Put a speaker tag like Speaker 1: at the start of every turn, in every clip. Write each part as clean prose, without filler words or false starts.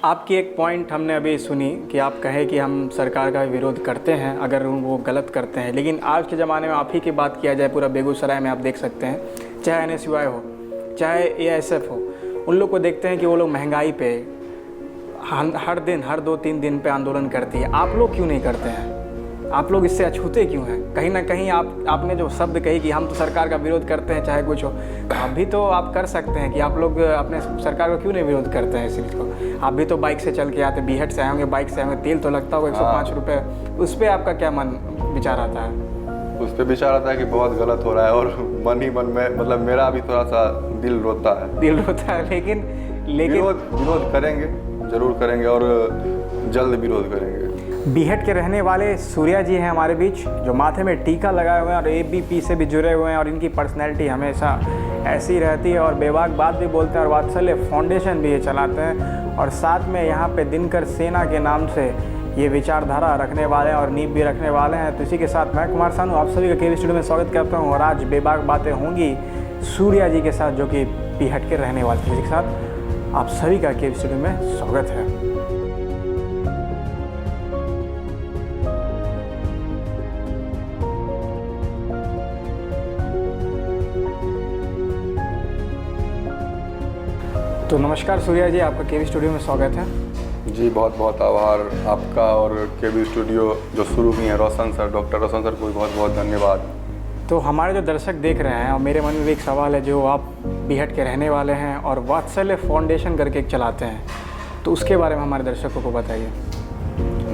Speaker 1: आपकी एक पॉइंट हमने अभी सुनी कि आप कहे कि हम सरकार का विरोध करते हैं अगर वो गलत करते हैं, लेकिन आज के ज़माने में आप ही की बात किया जाए, पूरा बेगूसराय में आप देख सकते हैं, चाहे NSUI हो चाहे ASF हो, उन लोग को देखते हैं कि वो लोग महंगाई पे हर दिन हर 2-3 दिन पे आंदोलन करती है। आप लोग क्यों नहीं करते हैं? आप लोग इससे अछूते क्यों हैं? कहीं ना कहीं आपने जो शब्द कही कि हम तो सरकार का विरोध करते हैं चाहे कुछ हो, आप भी तो आप कर सकते हैं कि आप लोग अपने सरकार को क्यों नहीं विरोध करते हैं इस चीज़ को। आप भी तो बाइक से चल के आते, बीहट से आए होंगे, बाइक से आए होंगे, तेल तो लगता होगा 105 रुपये, उस पर आपका क्या मन विचार आता है?
Speaker 2: उस पर विचार आता है कि बहुत गलत हो रहा है और मन ही मन में मतलब मेरा भी थोड़ा सा दिल रोता है। लेकिन विरोध करेंगे, जरूर करेंगे और जल्द विरोध करेंगे।
Speaker 1: बीहट के रहने वाले सूर्या जी हैं हमारे बीच, जो माथे में टीका लगाए हुए हैं और ABP से भी जुड़े हुए हैं, और इनकी पर्सनैलिटी हमेशा ऐसी रहती है और बेबाक बात भी बोलते हैं, और वात्सल्य फाउंडेशन भी ये चलाते हैं, और साथ में यहाँ पे दिनकर सेना के नाम से ये विचारधारा रखने वाले हैं और नींव भी रखने वाले हैं। तो इसी के साथ मैं कुमार सानू आप सभी का केवी स्टूडियो में स्वागत करता हूँ, और आज बेबाक बातें होंगी सूर्या जी के साथ, जो कि बीहट के रहने वाले थे। इसी के साथ आप सभी का केवी स्टूडियो में स्वागत है। तो नमस्कार सूर्या जी, आपका केवी स्टूडियो में स्वागत है।
Speaker 2: जी बहुत बहुत आभार आपका, और केवी स्टूडियो जो शुरू की है रोशन सर, डॉक्टर रोशन सर को बहुत बहुत धन्यवाद।
Speaker 1: तो हमारे जो दर्शक देख रहे हैं, और मेरे मन में भी एक सवाल है, जो आप बीहट के रहने वाले हैं और वात्सल्य फाउंडेशन करके एक चलाते हैं, तो उसके बारे में हमारे दर्शकों को बताइए।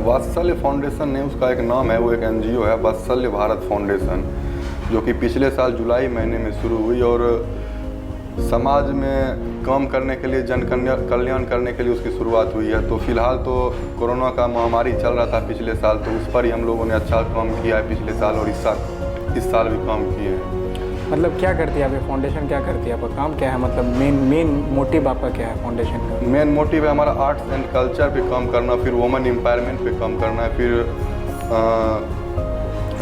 Speaker 2: वात्सल्य फाउंडेशन नहीं, उसका एक नाम है, वो एक NGO है, वात्सल्य भारत फाउंडेशन, जो कि पिछले साल जुलाई महीने में शुरू हुई और समाज में काम करने के लिए, जन कल्याण करने के लिए उसकी शुरुआत हुई है। तो फिलहाल तो कोरोना का महामारी चल रहा था पिछले साल, तो उस पर ही हम लोगों ने अच्छा काम किया है पिछले साल, और इस साल भी काम किए हैं।
Speaker 1: मतलब क्या करती है आपकी फाउंडेशन, क्या करती है, आपका काम क्या है, मतलब मेन मोटिव आपका क्या है फाउंडेशन का?
Speaker 2: मेन मोटिव है हमारा आर्ट्स एंड कल्चर पे काम करना, फिर वुमेन एम्पावरमेंट पे काम करना है, फिर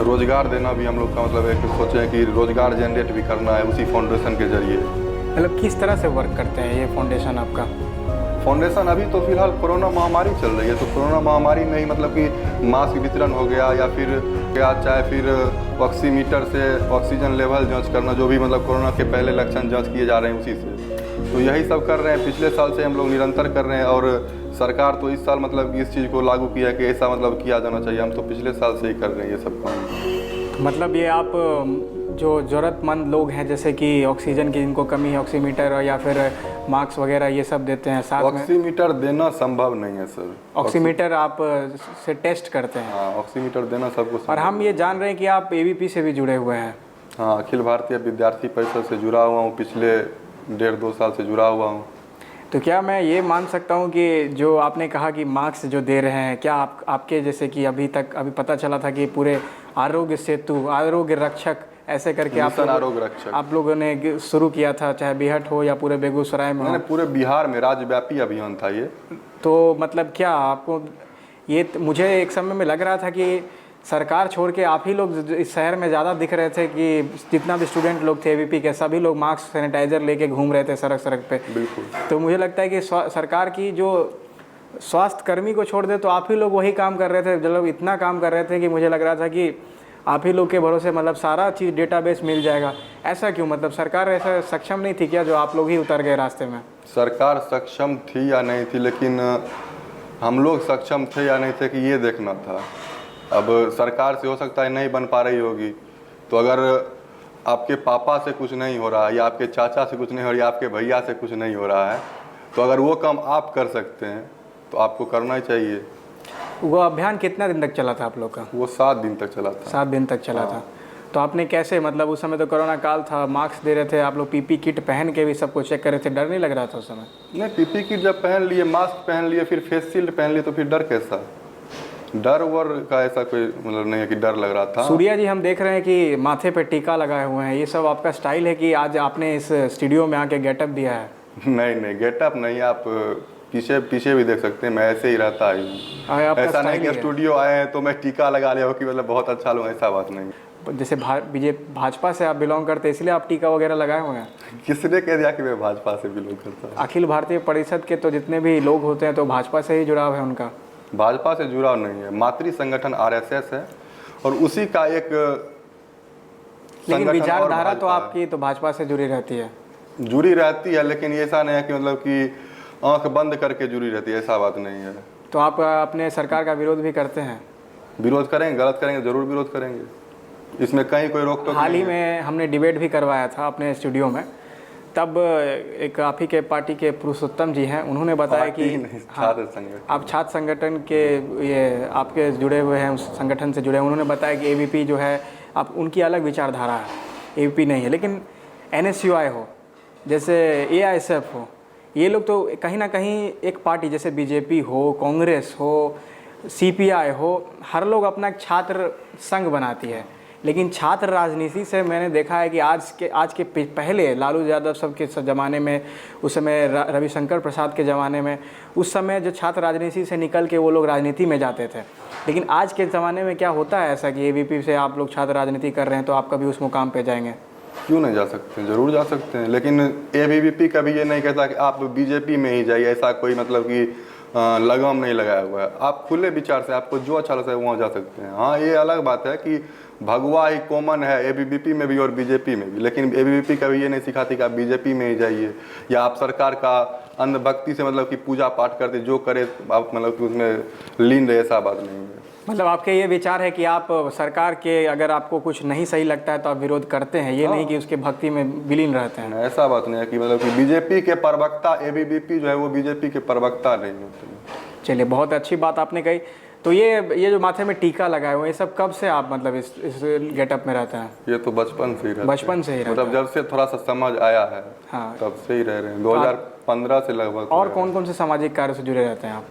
Speaker 2: रोज़गार देना भी हम लोग का मतलब है कि सोचे हैं कि रोज़गार जनरेट भी करना है उसी फाउंडेशन के जरिए।
Speaker 1: मतलब किस तरह से वर्क करते हैं ये फाउंडेशन आपका?
Speaker 2: फाउंडेशन अभी तो फिलहाल कोरोना महामारी चल रही है, तो कोरोना महामारी में ही मतलब कि मास्क वितरण हो गया, या फिर क्या चाहे फिर ऑक्सीमीटर से ऑक्सीजन लेवल जांच करना, जो भी मतलब कोरोना के पहले लक्षण जांच किए जा रहे हैं उसी से, तो यही सब कर रहे हैं। पिछले साल से हम लोग निरंतर कर रहे हैं, और सरकार तो इस साल मतलब इस चीज़ को लागू किया कि ऐसा मतलब किया जाना चाहिए। हम तो पिछले साल से ही कर रहे हैं ये सब काम।
Speaker 1: मतलब ये आप जो ज़रूरतमंद लोग हैं, जैसे कि ऑक्सीजन की जिनको कमी है, ऑक्सीमीटर या फिर मास्क वगैरह ये सब देते हैं साथ में?
Speaker 2: ऑक्सीमीटर देना संभव नहीं है सर।
Speaker 1: ऑक्सीमीटर आप से टेस्ट करते हैं?
Speaker 2: हाँ, ऑक्सीमीटर देना सबको।
Speaker 1: और हम ये जान रहे हैं कि आप ABP से भी जुड़े हुए हैं।
Speaker 2: हाँ, अखिल भारतीय विद्यार्थी परिषद से जुड़ा हुआ हूँ, पिछले 1.5-2 साल से जुड़ा हुआ हूँ।
Speaker 1: तो क्या मैं ये मान सकता हूँ कि जो आपने कहा कि मास्क जो दे रहे हैं, क्या आपके जैसे कि अभी पता चला था कि पूरे आरोग्य सेतु, आरोग्य रक्षक ऐसे करके आप लोगों ने शुरू किया था, चाहे बीहट हो या पूरे बेगूसराय में?
Speaker 2: पूरे बिहार में राज्यव्यापी अभियान था ये।
Speaker 1: तो मतलब क्या आपको ये, मुझे एक समय में लग रहा था कि सरकार छोड़ के आप ही लोग इस शहर में ज़्यादा दिख रहे थे, कि जितना भी स्टूडेंट लोग थे ABP के, सभी लोग मास्क सैनिटाइज़र लेके घूम रहे थे सड़क पे।
Speaker 2: बिल्कुल।
Speaker 1: तो मुझे लगता है कि सरकार की जो स्वास्थ्य कर्मी को छोड़ दे तो आप ही लोग वही काम कर रहे थे, मतलब इतना काम कर रहे थे कि मुझे लग रहा था कि आप ही लोग के भरोसे मतलब सारा चीज़ डेटाबेस मिल जाएगा। ऐसा क्यों, मतलब सरकार ऐसा सक्षम नहीं थी क्या, जो आप लोग ही उतर गए रास्ते में?
Speaker 2: सरकार सक्षम थी या नहीं थी, लेकिन हम लोग सक्षम थे या नहीं थे कि ये देखना था। अब सरकार से हो सकता है नहीं बन पा रही होगी, तो अगर आपके पापा से कुछ नहीं हो रहा है, या आपके चाचा से कुछ नहीं हो रहा है, या आपके भैया से कुछ नहीं हो रहा है, तो अगर वो काम आप कर सकते हैं तो आपको करना ही चाहिए।
Speaker 1: वो अभियान कितना दिन तक चला था आप लोग का?
Speaker 2: वो 7 दिन तक चला था।
Speaker 1: 7 दिन तक चला था। तो आपने कैसे, मतलब उस समय तो कोरोना काल था, मास्क दे रहे थे आप लोग, PP किट पहन के भी सबको चेक कर रहे थे, डर नहीं लग रहा था उस समय?
Speaker 2: नहीं, PP किट जब पहन लिए, मास्क पहन लिए, फिर फेस शील्ड पहन लिए, तो फिर डर कैसा? डर वर का ऐसा कोई मतलब नहीं है कि डर लग रहा था।
Speaker 1: सूर्या जी, हम देख रहे हैं कि माथे पे टीका लगाए हुए हैं, ये सब आपका स्टाइल है कि आज आपने इस स्टूडियो में आके गेटअप दिया है?
Speaker 2: नहीं, गेटअप नहीं, आप पीछे भी देख सकते हैं, मैं ऐसे ही रहता ही हूँ। ऐसा नहीं कि स्टूडियो आए हैं तो मैं टीका लगा लिया हो कि मतलब बहुत अच्छा लूँ, ऐसा बात नहीं।
Speaker 1: जैसे भाजपा से आप बिलोंग करते हैं इसलिए आप टीका वगैरह लगाए हुए हैं?
Speaker 2: किसने कह दिया कि मैं भाजपा से बिलोंग करता हूँ?
Speaker 1: अखिल भारतीय परिषद के तो जितने भी लोग होते हैं तो भाजपा से ही जुड़ाव है उनका।
Speaker 2: भाजपा से जुड़ाव नहीं है, मातृ संगठन आरएसएस है और उसी का एक
Speaker 1: लेकिन
Speaker 2: संगठन।
Speaker 1: विचारधारा तो
Speaker 2: और
Speaker 1: आपकी तो भाजपा से जुड़ी रहती है।
Speaker 2: जुड़ी रहती है, लेकिन ऐसा नहीं है कि मतलब कि आंख बंद करके जुड़ी रहती है, ऐसा बात नहीं है।
Speaker 1: तो आप अपने सरकार का विरोध भी करते हैं?
Speaker 2: विरोध करेंगे, गलत करेंगे जरूर विरोध करेंगे, इसमें कहीं कोई रोक टोक
Speaker 1: हाल ही
Speaker 2: नहीं है।
Speaker 1: में हमने डिबेट भी करवाया था अपने स्टूडियो में, तब एक आप ही के पार्टी के पुरुषोत्तम जी हैं, उन्होंने बताया कि
Speaker 2: छात्र संगठन,
Speaker 1: आप छात्र संगठन के ये आपके जुड़े हुए हैं, उस संगठन से जुड़े हैं। उन्होंने बताया कि एबीपी जो है आप उनकी अलग विचारधारा है, एबीपी नहीं है। लेकिन एनएसयूआई हो, जैसे एआईएसएफ हो, ये लोग तो कहीं ना कहीं एक पार्टी जैसे बीजेपी हो, कांग्रेस हो, सीपीआई हो, हर लोग अपना एक छात्र संघ बनाती है। लेकिन छात्र राजनीति से मैंने देखा है कि आज के पहले लालू यादव सब के ज़माने में, उस समय रविशंकर प्रसाद के ज़माने में, उस समय जो छात्र राजनीति से निकल के वो लोग राजनीति में जाते थे। लेकिन आज के ज़माने में क्या होता है ऐसा कि एबीपी से आप लोग छात्र राजनीति कर रहे हैं तो आप कभी उस मुकाम पे जाएंगे?
Speaker 2: क्यों नहीं जा सकते, जरूर जा सकते हैं। लेकिन एबीवीपी कभी ये नहीं कहता कि आप बीजेपी में ही जाइए, ऐसा कोई मतलब कि लगाम नहीं लगाया हुआ है। आप खुले विचार से आपको जो अच्छा लगता है वहाँ जा सकते हैं। हाँ, ये अलग बात है कि भगवा ही कॉमन है एबीवीपी में भी और बीजेपी में भी, लेकिन एबीवीपी कभी ये नहीं सिखाती कि आप बीजेपी में ही जाइए या आप सरकार का अंधभक्ति से मतलब कि पूजा पाठ करते जो करे आप मतलब कि उसमें लीन रहे, ऐसा बात नहीं है।
Speaker 1: मतलब आपके ये विचार है कि आप सरकार के अगर आपको कुछ नहीं सही लगता है तो आप विरोध करते हैं, ये नहीं कि उसके भक्ति में विलीन रहते हैं?
Speaker 2: ऐसा बात नहीं है कि मतलब कि बीजेपी के प्रवक्ता एबीवीपी जो है वो बीजेपी के प्रवक्ता नहीं होते।
Speaker 1: चलिए, बहुत अच्छी बात आपने कही। तो ये जो माथे में टीका लगाए हुए ये सब कब से आप मतलब इस गेटअप में रहते हैं?
Speaker 2: ये तो बचपन से ही रहते हैं।
Speaker 1: बचपन से ही रहते
Speaker 2: मतलब जब से थोड़ा सा समझ आया है,
Speaker 1: हाँ,
Speaker 2: तब से ही रह रहे हैं, 2015 से लगभग।
Speaker 1: और कौन कौन से सामाजिक कार्य से जुड़े रहते हैं आप?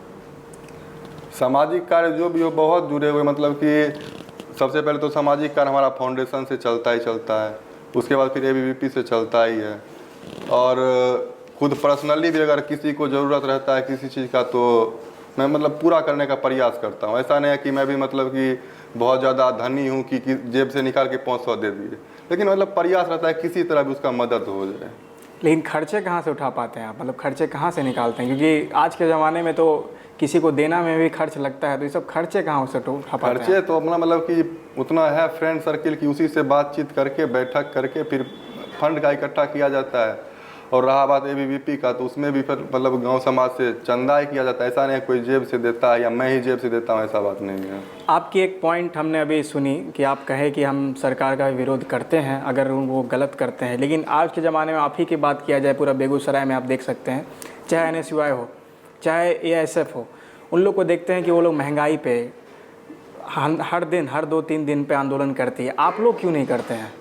Speaker 2: सामाजिक कार्य जो भी हो बहुत जुड़े हुए, मतलब कि सबसे पहले तो सामाजिक कार्य हमारा फाउंडेशन से चलता है, उसके बाद फिर एबीवीपी से चलता ही है। और खुद पर्सनली भी अगर किसी को ज़रूरत रहता है किसी चीज़ का तो मैं मतलब पूरा करने का प्रयास करता हूँ। ऐसा नहीं है कि मैं भी मतलब कि बहुत ज़्यादा धनी हूँ कि जेब से निकाल के 500 दे दिए, लेकिन मतलब प्रयास रहता है किसी तरह भी उसका मदद हो जाए।
Speaker 1: लेकिन खर्चे कहाँ से उठा पाते हैं आप? मतलब खर्चे कहाँ से निकालते हैं? क्योंकि आज के ज़माने में तो किसी को देना में भी खर्च लगता है, तो ये सब खर्चे कहाँ से उठा पाते हैं?
Speaker 2: खर्चे तो अपना मतलब कि उतना है फ्रेंड सर्किल की, उसी से बातचीत करके बैठक करके फिर फंड का इकट्ठा किया जाता है। और रहा बात एबीवीपी का, तो उसमें भी फिर मतलब गांव समाज से चंदा ही किया जाता है। ऐसा नहीं है कोई जेब से देता है या मैं ही जेब से देता हूँ, ऐसा बात नहीं है।
Speaker 1: आपकी एक पॉइंट हमने अभी सुनी कि आप कहे कि हम सरकार का विरोध करते हैं अगर वो गलत करते हैं। लेकिन आज के ज़माने में आप ही की बात किया जाए, पूरा बेगूसराय में आप देख सकते हैं, चाहे एनएसयूआई हो चाहे एआईएसएफ हो, उन लोग को देखते हैं कि वो लोग महंगाई पे हर दिन हर 2-3 दिन पे आंदोलन करती है। आप लोग क्यों नहीं करते हैं?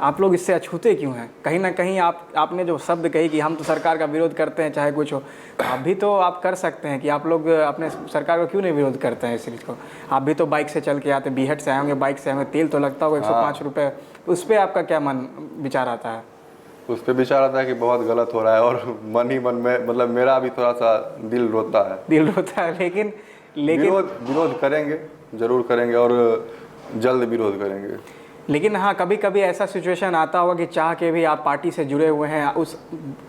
Speaker 1: आप लोग इससे अछूते क्यों हैं? कहीं ना कहीं आपने जो शब्द कही कि हम तो सरकार का विरोध करते हैं चाहे कुछ हो, आप भी तो आप कर सकते हैं कि आप लोग अपने सरकार को क्यों नहीं विरोध करते हैं इस चीज़ को? आप भी तो बाइक से चल के आते, बीहट से आएंगे, बाइक से आएंगे, तेल तो लगता होगा 105 रुपये। उस पर आपका क्या विचार आता है?
Speaker 2: उस पर विचार आता है कि बहुत गलत हो रहा है और मन ही मन में मतलब मेरा भी थोड़ा सा दिल रोता है। लेकिन विरोध करेंगे, जरूर करेंगे और जल्द विरोध करेंगे।
Speaker 1: लेकिन हाँ, कभी कभी ऐसा सिचुएशन आता होगा कि चाह के भी आप पार्टी से जुड़े हुए हैं, उस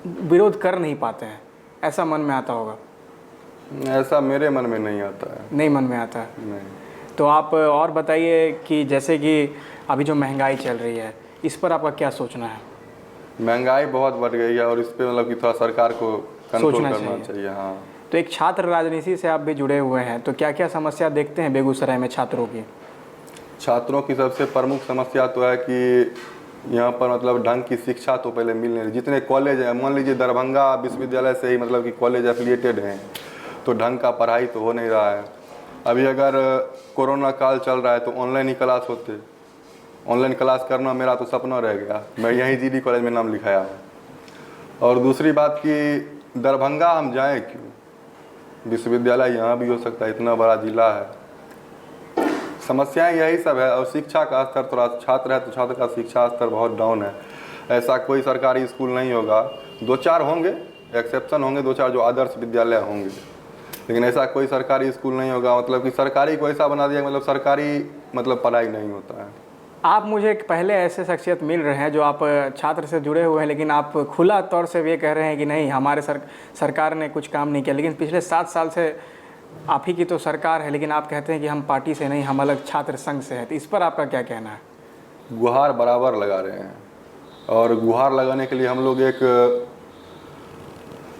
Speaker 1: विरोध कर नहीं पाते हैं, ऐसा मन में आता होगा?
Speaker 2: ऐसा मेरे मन में नहीं आता है।
Speaker 1: नहीं मन में आता है?
Speaker 2: नहीं।
Speaker 1: तो आप और बताइए कि जैसे कि अभी जो महंगाई चल रही है, इस पर आपका क्या सोचना है?
Speaker 2: महंगाई बहुत बढ़ गई है और इस पर मतलब कि थोड़ा सरकार को कंट्रोल करना चाहिए। हाँ, तो
Speaker 1: एक छात्र राजनीति से आप भी जुड़े हुए हैं, तो क्या क्या समस्या देखते हैं बेगूसराय में छात्रों की?
Speaker 2: छात्रों की सबसे प्रमुख समस्या तो है कि यहाँ पर मतलब ढंग की शिक्षा तो पहले मिल नहीं रही। जितने कॉलेज हैं, मान लीजिए दरभंगा विश्वविद्यालय से ही मतलब कि कॉलेज एफिलिएटेड हैं, तो ढंग का पढ़ाई तो हो नहीं रहा है। अभी अगर कोरोना काल चल रहा है तो ऑनलाइन ही क्लास होते, ऑनलाइन क्लास करना मेरा तो सपना रह गया। मैं यहीं जीडी कॉलेज में नाम लिखाया है। और दूसरी बात कि दरभंगा हम जाएँ क्यों, विश्वविद्यालय यहाँ भी हो सकता है, इतना बड़ा जिला है। समस्याएं यही सब है। और शिक्षा का स्तर थोड़ा, छात्र है तो छात्र का शिक्षा स्तर बहुत डाउन है। ऐसा कोई सरकारी स्कूल नहीं होगा, 2-4 होंगे, एक्सेप्शन होंगे 2-4 जो आदर्श विद्यालय होंगे, लेकिन ऐसा कोई सरकारी स्कूल नहीं होगा मतलब कि सरकारी को ऐसा बना दिया मतलब सरकारी मतलब पढ़ाई नहीं होता है।
Speaker 1: आप मुझे पहले ऐसे शख्सियत मिल रहे हैं जो आप छात्र से जुड़े हुए हैं, लेकिन आप खुला तौर से ये कह रहे हैं कि नहीं हमारे सरकार ने कुछ काम नहीं किया, लेकिन पिछले 7 साल से आप ही की तो सरकार है, लेकिन आप कहते हैं कि हम पार्टी से नहीं, हम अलग छात्र संघ से हैं। तो इस पर आपका क्या कहना है?
Speaker 2: गुहार बराबर लगा रहे हैं, और गुहार लगाने के लिए हम लोग एक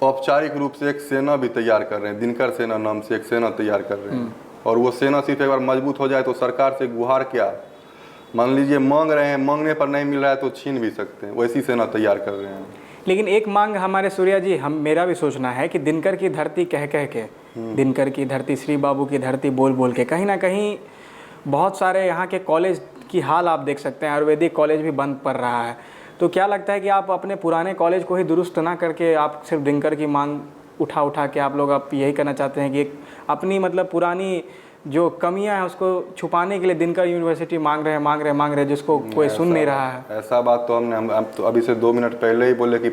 Speaker 2: औपचारिक रूप से एक सेना भी तैयार कर रहे हैं। दिनकर सेना नाम से एक सेना तैयार कर रहे हैं, और वो सेना सिर्फ एक बार मजबूत हो जाए तो सरकार से गुहार क्या, मान लीजिए मांग रहे हैं, मांगने पर नहीं मिल रहा है तो छीन भी सकते हैं, वैसी सेना तैयार कर रहे हैं।
Speaker 1: लेकिन एक मांग हमारे सूर्या जी, मेरा भी सोचना है कि दिनकर की धरती कह कह के, दिनकर की धरती, श्री बाबू की धरती बोल बोल के, कहीं ना कहीं बहुत सारे यहाँ के कॉलेज की हाल आप देख सकते हैं। आयुर्वेदिक कॉलेज भी बंद पड़ रहा है। तो क्या लगता है कि आप अपने पुराने कॉलेज को ही दुरुस्त ना करके आप सिर्फ दिनकर की मांग उठा के आप लोग आप यही करना चाहते हैं कि एक अपनी मतलब पुरानी जो कमियां हैं उसको छुपाने के लिए दिनकर यूनिवर्सिटी मांग रहे हैं, जिसको कोई सुन नहीं रहा है?
Speaker 2: ऐसा बात तो हम तो अभी से 2 मिनट पहले ही बोले कि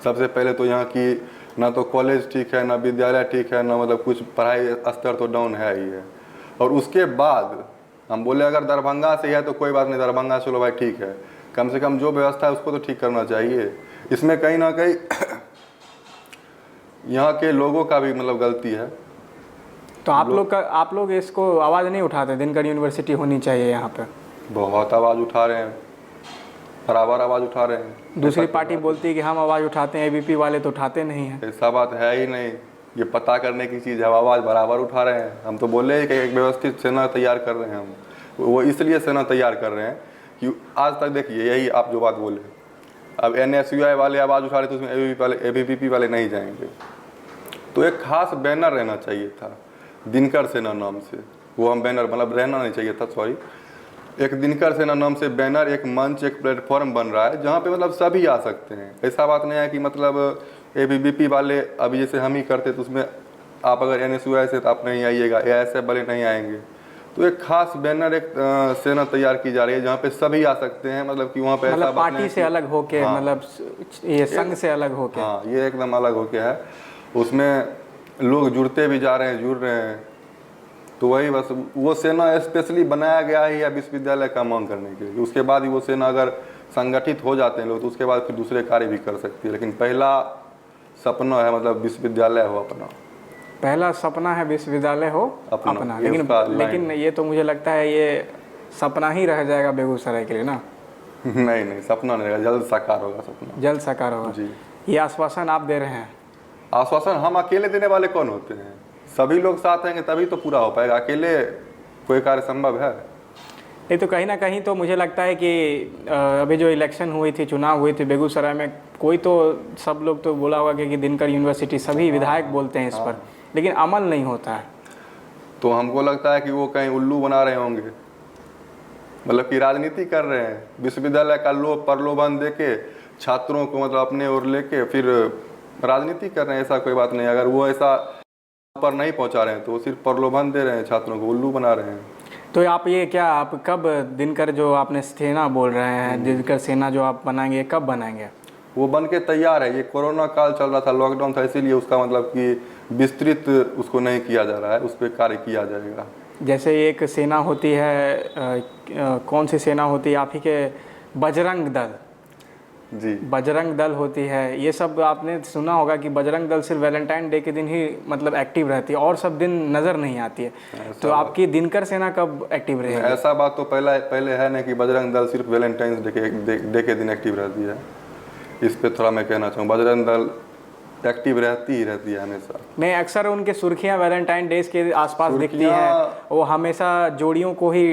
Speaker 2: सबसे पहले तो यहाँ की ना तो कॉलेज ठीक है, ना विद्यालय ठीक है, ना मतलब कुछ पढ़ाई स्तर तो डाउन है ही है। और उसके बाद हम बोले अगर दरभंगा से है तो कोई बात नहीं, दरभंगा चलो भाई ठीक है, कम से कम जो व्यवस्था है उसको तो ठीक करना चाहिए। इसमें कहीं ना कहीं यहाँ के लोगों का भी मतलब गलती है।
Speaker 1: तो आप लोग इसको आवाज़ नहीं उठाते? दिनकर यूनिवर्सिटी होनी चाहिए यहाँ पे।
Speaker 2: बहुत आवाज़ उठा रहे हैं, बराबर आवाज़ उठा रहे हैं।
Speaker 1: दूसरी पार्टी बोलती है कि हम आवाज़ उठाते हैं, एबीपी वाले तो उठाते नहीं हैं।
Speaker 2: ऐसा बात है ही नहीं, ये पता करने की चीज़ है, आवाज़ बराबर उठा रहे हैं। हम तो बोले कि एक व्यवस्थित सेना तैयार कर रहे हैं हम, वो इसलिए सेना तैयार कर रहे हैं कि आज तक देखिए यही आप जो बात बोले, अब NSUI वाले आवाज़ उठा रहे तो उसमें ABVP वाले नहीं जाएंगे। तो एक खास बैनर रहना चाहिए था दिनकर सेना नाम से, वो हम बैनर मतलब रहना नहीं चाहिए था, सॉरी, एक दिनकर सेना नाम से बैनर, एक मंच, एक प्लेटफॉर्म बन रहा है जहाँ पे मतलब सभी आ सकते हैं। ऐसा बात नहीं है कि मतलब ABVP वाले अभी जैसे हम ही करते तो उसमें आप अगर NSUI से तो आप नहीं आइएगा, AISF वाले नहीं आएंगे। तो एक खास बैनर, एक सेना तैयार की जा रही है जहाँ पे सभी आ सकते हैं, मतलब कि वहाँ पे
Speaker 1: मतलब पार्टी से अलग होके, मतलब ये संघ से अलग होके।
Speaker 2: हाँ, ये एकदम अलग होके है। उसमें लोग जुड़ते भी जा रहे हैं, जुड़ रहे हैं। तो वही बस वो सेना स्पेशली बनाया गया है या विश्वविद्यालय का मांग करने के लिए। उसके बाद ही वो सेना अगर संगठित हो जाते हैं लोग तो उसके बाद फिर दूसरे कार्य भी कर सकती है। लेकिन पहला सपना है मतलब विश्वविद्यालय हो अपना,
Speaker 1: पहला सपना है विश्वविद्यालय हो अपना। लेकिन ये तो मुझे लगता है ये सपना ही रह जाएगा बेगूसराय के लिए ना।
Speaker 2: नहीं, सपना नहीं रहेगा, जल्द साकार होगा सपना,
Speaker 1: जल्द साकार होगा जी। ये आश्वासन आप दे रहे हैं?
Speaker 2: आश्वासन हम अकेले देने वाले कौन होते हैं? सभी लोग साथ आएंगे तभी तो पूरा हो पाएगा, अकेले कोई कार्य संभव है?
Speaker 1: नहीं, तो कहीं ना कहीं तो मुझे लगता है कि अभी जो इलेक्शन हुई थी, चुनाव हुई थी बेगूसराय में, कोई तो सब लोग तो बोला होगा कि दिनकर यूनिवर्सिटी, सभी विधायक बोलते हैं इस पर, लेकिन अमल नहीं होता है।
Speaker 2: तो हमको लगता है कि वो कहीं उल्लू बना रहे होंगे, मतलब कि राजनीति कर रहे हैं। विश्वविद्यालय का प्रलोभन देके छात्रों को मतलब अपने ओर लेके फिर राजनीति कर रहे हैं। ऐसा कोई बात नहीं, अगर वो ऐसा पर नहीं पहुंचा रहे हैं तो वो सिर्फ प्रलोभन दे रहे हैं, छात्रों को उल्लू बना रहे हैं।
Speaker 1: तो आप ये क्या, आप कब दिनकर जो आपने सेना बोल रहे हैं, दिनकर सेना जो आप बनाएंगे, कब बनाएंगे?
Speaker 2: वो बन के तैयार है। ये कोरोना काल चल रहा था, लॉकडाउन था, इसीलिए उसका मतलब कि विस्तृत उसको नहीं किया जा रहा है, उस पर कार्य किया जाएगा।
Speaker 1: जैसे एक सेना होती है, कौन सी सेना होती है आप ही के, बजरंग दल
Speaker 2: जी,
Speaker 1: बजरंग दल होती है। ये सब आपने सुना होगा कि बजरंग दल सिर्फ वैलेंटाइन डे के दिन ही मतलब एक्टिव रहती है और सब दिन नज़र नहीं आती है। तो आपकी दिनकर सेना कब एक्टिव रहेगी?
Speaker 2: ऐसा बात तो पहले है ना कि बजरंग दल सिर्फ वैलेंटाइन डे के दिन एक्टिव रहती है। इस पे थोड़ा मैं कहना चाहूँ, बजरंग दल एक्टिव रहती है हमेशा।
Speaker 1: नहीं, अक्सर उनकी सुर्खियां वैलेंटाइन डेज के आसपास दिखती हैं, वो हमेशा जोड़ियों को ही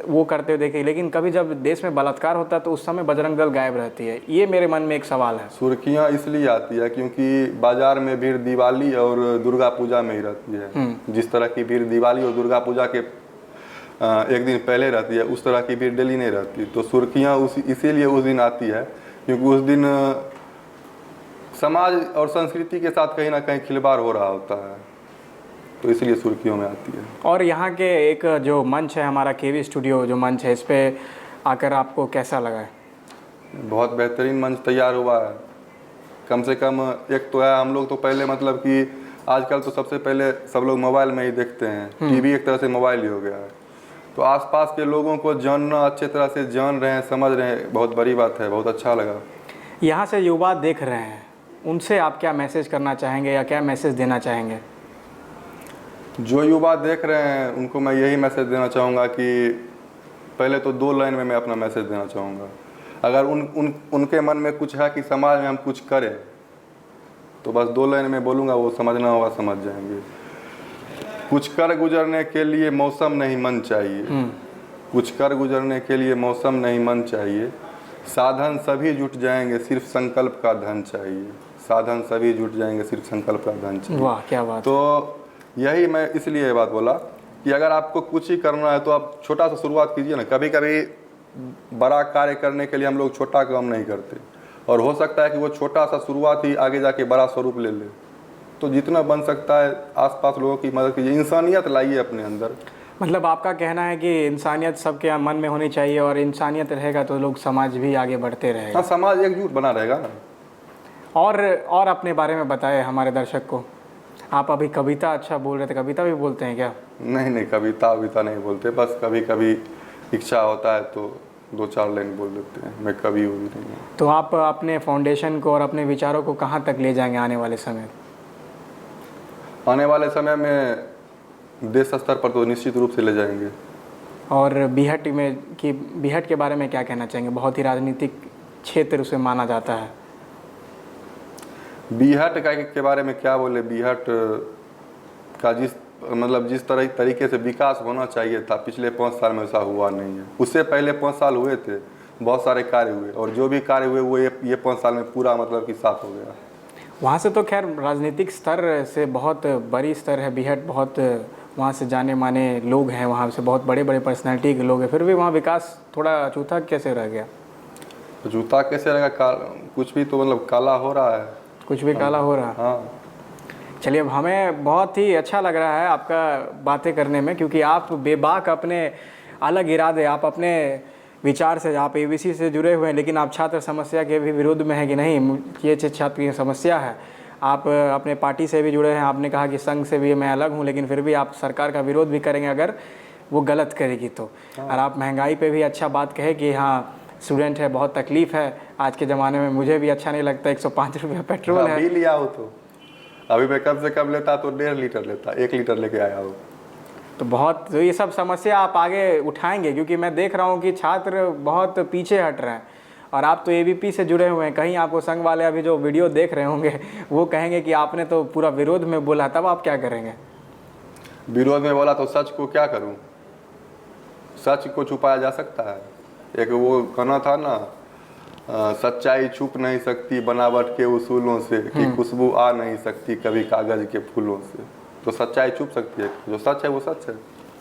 Speaker 1: वो करते हुए देखे, लेकिन कभी जब देश में बलात्कार होता है तो उस समय बजरंग दल गायब रहती है। ये मेरे मन में एक सवाल है।
Speaker 2: सुर्खियां इसलिए आती है क्योंकि बाजार में भीड़ दिवाली और दुर्गा पूजा में ही रहती है। जिस तरह की भीड़ दिवाली और दुर्गा पूजा के एक दिन पहले रहती है, उस तरह की भीड़ डेली नहीं रहती। तो सुर्खियाँ इसीलिए उस दिन आती है क्योंकि उस दिन समाज और संस्कृति के साथ कहीं ना कहीं खिलवाड़ हो रहा होता है, तो इसलिए सुर्खियों में आती है।
Speaker 1: और यहाँ के एक जो मंच है, हमारा केवी स्टूडियो जो मंच है, इस पे आकर आपको कैसा लगा है?
Speaker 2: बहुत बेहतरीन मंच तैयार हुआ है। कम से कम एक तो है, हम लोग तो पहले मतलब कि आजकल तो सबसे पहले सब लोग मोबाइल में ही देखते हैं, टीवी एक तरह से मोबाइल ही हो गया है। तो आसपास के लोगों को जानना, अच्छे तरह से जान रहे हैं, समझ रहे हैं, बहुत बड़ी बात है, बहुत अच्छा लगा।
Speaker 1: यहाँ से युवा देख रहे हैं, उनसे आप क्या मैसेज करना चाहेंगे या क्या मैसेज देना चाहेंगे?
Speaker 2: जो युवा देख रहे हैं उनको मैं यही मैसेज देना चाहूँगा कि पहले तो 2 लाइन में मैं अपना मैसेज देना चाहूँगा। अगर उनके मन में कुछ है कि समाज में हम कुछ करें, तो बस 2 लाइन में बोलूँगा, वो समझना होगा, समझ जाएंगे। कुछ कर गुजरने के लिए मौसम नहीं मन चाहिए, कुछ कर गुजरने के लिए मौसम नहीं मन चाहिए, साधन सभी जुट जाएंगे, सिर्फ संकल्प का धन चाहिए, साधन सभी जुट जाएंगे, सिर्फ संकल्प का धन चाहिए।
Speaker 1: वाह क्या बात।
Speaker 2: तो यही मैं इसलिए ये बात बोला कि अगर आपको कुछ ही करना है तो आप छोटा सा शुरुआत कीजिए ना। कभी कभी बड़ा कार्य करने के लिए हम लोग छोटा काम नहीं करते, और हो सकता है कि वो छोटा सा शुरुआत ही आगे जाके बड़ा स्वरूप ले ले। तो जितना बन सकता है आसपास लोगों की मदद कीजिए, इंसानियत लाइए अपने अंदर।
Speaker 1: मतलब आपका कहना है कि इंसानियत सबके मन में होनी चाहिए, और इंसानियत रहेगा तो लोग समाज भी आगे बढ़ते रहेगा।
Speaker 2: हाँ, समाज एकजुट बना रहेगा ना।
Speaker 1: और अपने बारे में बताएं हमारे दर्शक को। आप अभी कविता अच्छा बोल रहे थे, कविता भी बोलते हैं क्या?
Speaker 2: नहीं, कविता नहीं बोलते, बस कभी कभी इच्छा होता है तो 2-4 लाइन बोल देते हैं। मैं कवि हूँ नहीं।
Speaker 1: तो आप अपने फाउंडेशन को और अपने विचारों को कहाँ तक ले जाएंगे आने वाले समय?
Speaker 2: आने वाले समय में देश स्तर पर तो निश्चित रूप से ले जाएंगे।
Speaker 1: और बीहट के बारे में क्या कहना चाहेंगे? बहुत ही राजनीतिक क्षेत्र उसे माना जाता है।
Speaker 2: बीहट के बारे में क्या बोले। बीहट का जिस तरीके से विकास होना चाहिए था पिछले 5 साल में, ऐसा हुआ नहीं है। उससे पहले 5 साल हुए थे, बहुत सारे कार्य हुए, और जो भी कार्य हुए वो ये 5 साल में पूरा कि साफ हो गया।
Speaker 1: वहाँ से तो खैर राजनीतिक स्तर से बहुत बड़ी स्तर है बीहट, बहुत वहाँ से जाने माने लोग हैं, वहाँ से बहुत बड़े बड़े पर्सनैलिटी के लोग हैं, फिर भी वहाँ विकास थोड़ा अछूता कैसे रह गया?
Speaker 2: अछूता कैसे रहेगा? कुछ भी तो काला हो रहा है,
Speaker 1: कुछ भी काला हो रहा है।
Speaker 2: हाँ।
Speaker 1: चलिए, हमें बहुत ही अच्छा लग रहा है आपका बातें करने में, क्योंकि आप बेबाक अपने अलग इरादे, आप अपने विचार से, आप एबीसी से जुड़े हुए हैं, लेकिन आप छात्र समस्या के भी विरोध में हैं कि नहीं ये छात्र की समस्या है। आप अपने पार्टी से भी जुड़े हैं, आपने कहा कि संघ से भी मैं अलग हूं, लेकिन फिर भी आप सरकार का विरोध भी करेंगे अगर वो गलत करेगी तो। और आप महंगाई पे भी अच्छा बात कहे कि हाँ स्टूडेंट है, बहुत तकलीफ़ है आज के ज़माने में, मुझे भी अच्छा नहीं लगता 105 रुपये पेट्रोल है।
Speaker 2: अभी लिया हो तो अभी मैं कम से कम लेता तो 1.5 लीटर लेता, 1 लीटर लेके आया हो।
Speaker 1: तो ये सब समस्या आप आगे उठाएंगे, क्योंकि मैं देख रहा हूँ कि छात्र बहुत पीछे हट रहे हैं, और आप तो एबीपी से जुड़े हुए हैं। कहीं आपको संघ वाले अभी जो वीडियो देख रहे होंगे वो कहेंगे कि आपने तो पूरा विरोध में बोला, तब आप क्या करेंगे?
Speaker 2: विरोध में बोला तो सच को क्या करूं? सच को छुपाया जा सकता है? एक वो कहना था ना, सच्चाई छुप नहीं सकती बनावट के उसूलों से, कि खुशबू आ नहीं सकती कभी कागज के फूलों से। तो सच्चाई छुप सकती है, जो सच है वो सच है।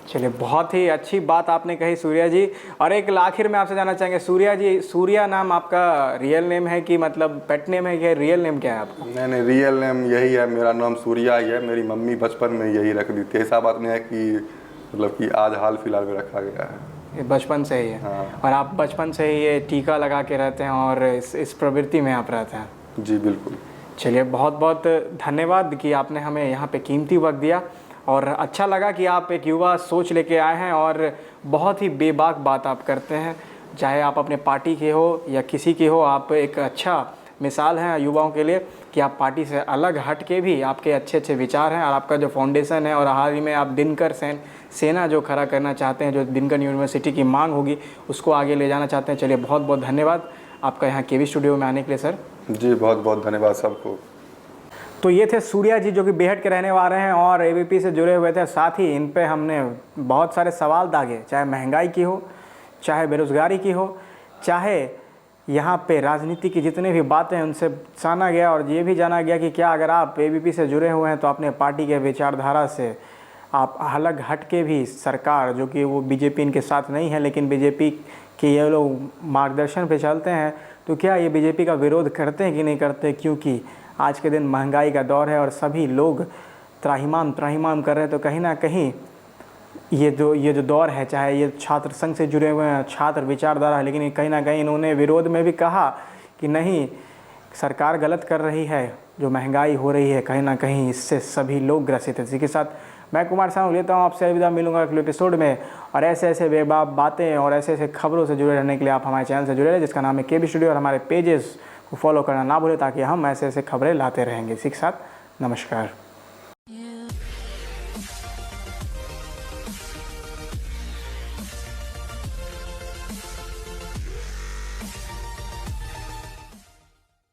Speaker 1: चलिए, बहुत ही अच्छी बात आपने कही सूर्या जी। और एक आखिर में आपसे जानना चाहेंगे सूर्या जी, सूर्या नाम आपका रियल नेम है कि मतलब पेट नेम है, कि रियल नेम क्या है आपका?
Speaker 2: नहीं, रियल नेम यही है, मेरा नाम सूर्या ही है। मेरी मम्मी बचपन में यही रख दी थी। ऐसा बात नहीं है कि आज हाल फिलहाल में रखा गया है,
Speaker 1: ये बचपन से ही है।
Speaker 2: हाँ।
Speaker 1: और आप बचपन से ही ये टीका लगा के रहते हैं और इस प्रवृत्ति में आप रहते हैं?
Speaker 2: जी बिल्कुल।
Speaker 1: चलिए, बहुत बहुत धन्यवाद कि आपने हमें यहाँ पे कीमती वक्त दिया, और अच्छा लगा कि आप एक युवा सोच लेके आए हैं और बहुत ही बेबाक बात आप करते हैं। चाहे आप अपने पार्टी के हो या किसी के हो, आप एक अच्छा मिसाल हैं युवाओं के लिए कि आप पार्टी से अलग हट के भी आपके अच्छे अच्छे विचार हैं, और आपका जो फाउंडेशन है, और हाल ही में आप दिनकर सेना जो खड़ा करना चाहते हैं, जो दिनकर यूनिवर्सिटी की मांग होगी उसको आगे ले जाना चाहते हैं। चलिए, बहुत बहुत धन्यवाद आपका यहाँ केवी स्टूडियो में आने के लिए सर।
Speaker 2: जी बहुत बहुत धन्यवाद सबको।
Speaker 1: तो ये थे सूर्या जी, जो कि बेहट के रहने वाले हैं और एबीपी से जुड़े हुए थे। साथ ही इन पे हमने बहुत सारे सवाल दागे, चाहे महंगाई की हो, चाहे बेरोज़गारी की हो, चाहे यहाँ पे राजनीति की जितने भी बातें हैं उनसे जाना गया, और ये भी जाना गया कि क्या अगर आप एबीपी से जुड़े हुए हैं तो अपने पार्टी के विचारधारा से आप अलग हट के भी सरकार, जो कि वो बीजेपी इनके साथ नहीं है लेकिन बीजेपी के ये लोग मार्गदर्शन पे चलते हैं, तो क्या ये बीजेपी का विरोध करते हैं कि नहीं करते? क्योंकि आज के दिन महंगाई का दौर है और सभी लोग त्राहिमाम कर रहे हैं। तो कहीं ना कहीं ये जो दौर है, चाहे ये छात्र संघ से जुड़े हुए हैं, छात्र विचारधारा है, लेकिन कहीं ना कहीं इन्होंने विरोध में भी कहा कि नहीं, सरकार गलत कर रही है, जो महंगाई हो रही है कहीं ना कहीं इससे सभी लोग ग्रसित हैं। इसी के साथ मैं कुमार सानू लेता हूँ आपसे अलविदा, मिलूंगा अगले एपिसोड में। और ऐसे ऐसे बेबाक बातें और ऐसे ऐसे खबरों से जुड़े रहने के लिए आप हमारे चैनल से जुड़े रहे, जिसका नाम है KB स्टूडियो, और हमारे पेजेस को फॉलो करना ना भूलें ताकि हम ऐसे ऐसे खबरें लाते रहेंगे। इसी के साथ नमस्कार।